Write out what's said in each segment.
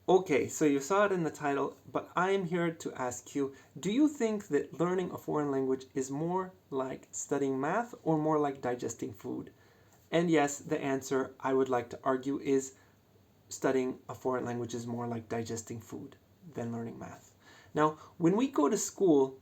Okay, so you saw it in the title, but I am here to ask you, do you think that learning a foreign language is more like studying math or more like digesting food? And yes, the answer I would like to argue is studying a foreign language is more like digesting food than learning math. Now, when we go to school,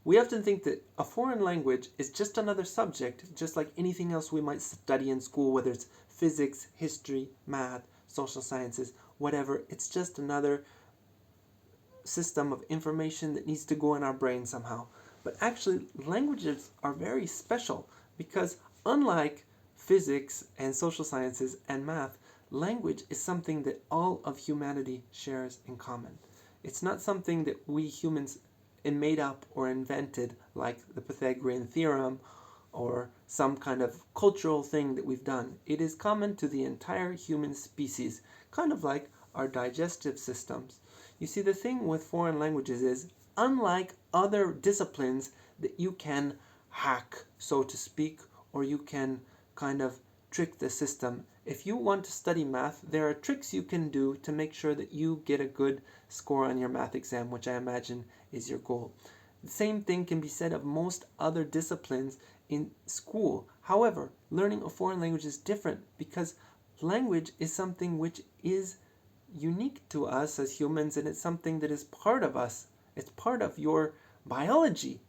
we often think that a foreign language is just another subject, just like anything else we might study in school, whether it's physics, history, math, social sciences, whatever. It's just another system of information that needs to go in our brain somehow. But actually, languages are very special because, unlike physics and social sciences and math, language is something that all of humanity shares in common. It's not something that we humans made up or invented, like the Pythagorean theorem or some kind of cultural thing that we've done. It is common to the entire human species, kind of like our digestive systems. You see, the thing with foreign languages is, unlike other disciplines that you can hack, so to speak, or you can kind of trick the system. If you want to study math, there are tricks you can do to make sure that you get a good score on your math exam, which I imagine is your goal. The same thing can be said of most other disciplines in school. However, learning a foreign language is different because language is something which is unique to us as humans, and it's something that is part of us. It's part of your biology.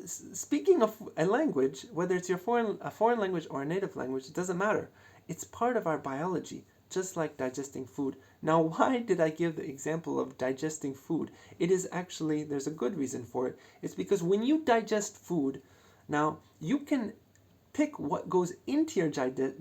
Speaking of a language, whether it's a foreign language or a native language, it doesn't matter. It's part of our biology, just like digesting food. Now, why did I give the example of digesting food? It is actually, there's a good reason for it. It's because when you digest food, now you can pick what goes into your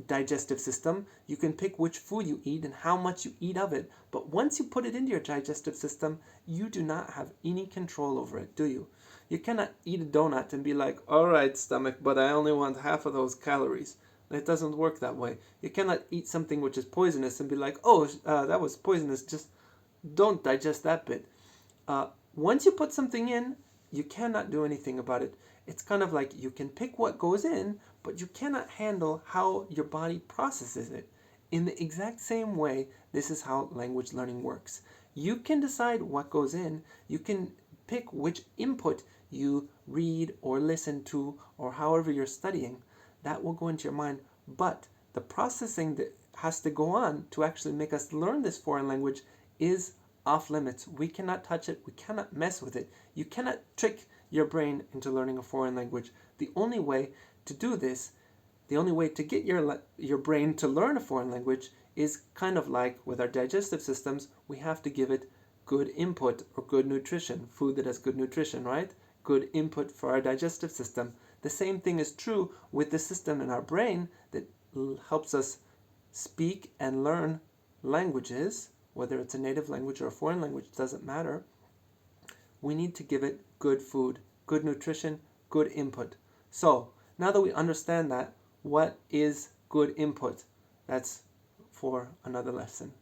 digestive system. You can pick which food you eat and how much you eat of it. But once you put it into your digestive system, you do not have any control over it, do you? You cannot eat a donut and be like, all right, stomach, but I only want half of those calories. It doesn't work that way. You cannot eat something which is poisonous and be like, oh, that was poisonous, just don't digest that bit. Once you put something in, you cannot do anything about it. It's kind of like you can pick what goes in, but you cannot handle how your body processes it. In the exact same way, this is how language learning works. You can decide what goes in, you can pick which input you read or listen to, or however you're studying. That will go into your mind, but the processing that has to go on to actually make us learn this foreign language is off limits. We cannot touch it. We cannot mess with it. You cannot trick your brain into learning a foreign language. The only way to do this, the only way to get your brain to learn a foreign language is kind of like with our digestive systems, we have to give it good input or good nutrition, food that has good nutrition, right? Good input for our digestive system. The same thing is true with the system in our brain that helps us speak and learn languages, whether it's a native language or a foreign language, doesn't matter. We need to give it good food, good nutrition, good input. So, now that we understand that, what is good input? That's for another lesson.